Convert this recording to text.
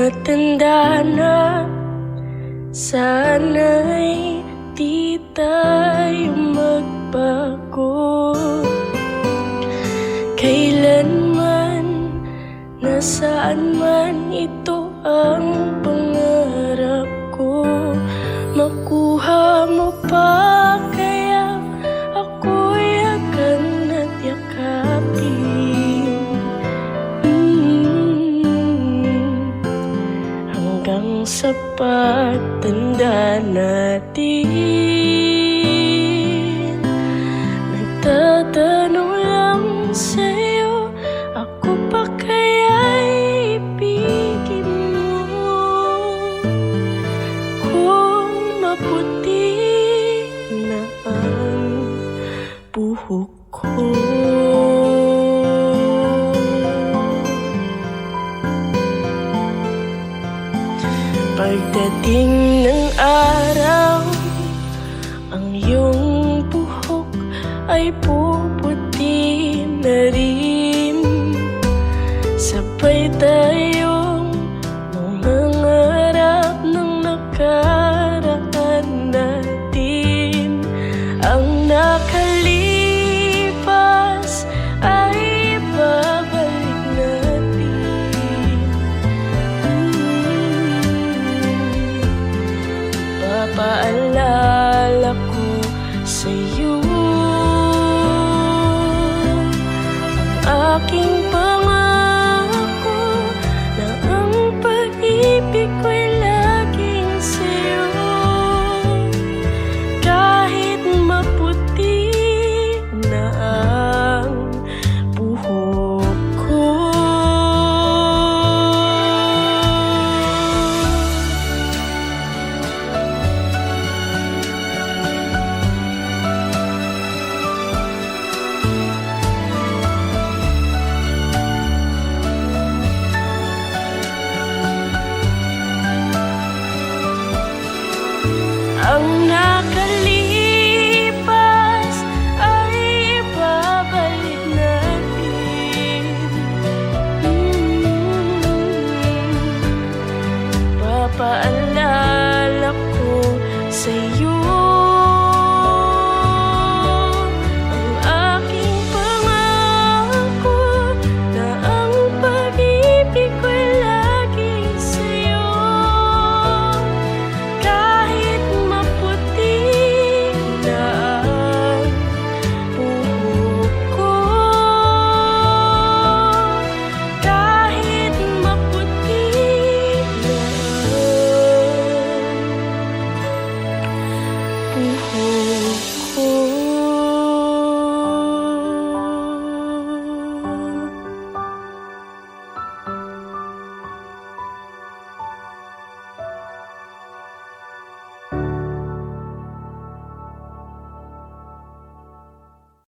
Tumatanda na, sana'y di tayo magbago. Kailanman, nasaan man, ito ang pangarap ko. Makuha mo pa kaya ako'y akan at yakapin, hanggang sa pagtanda natin. Nagtatanong lang sa'yo, ako pa kaya'y ibigin mo? Kung maputi na ang buhok ko. Pagdating ng araw, ang iyong buhok ay puputi na rin. Sabay tayo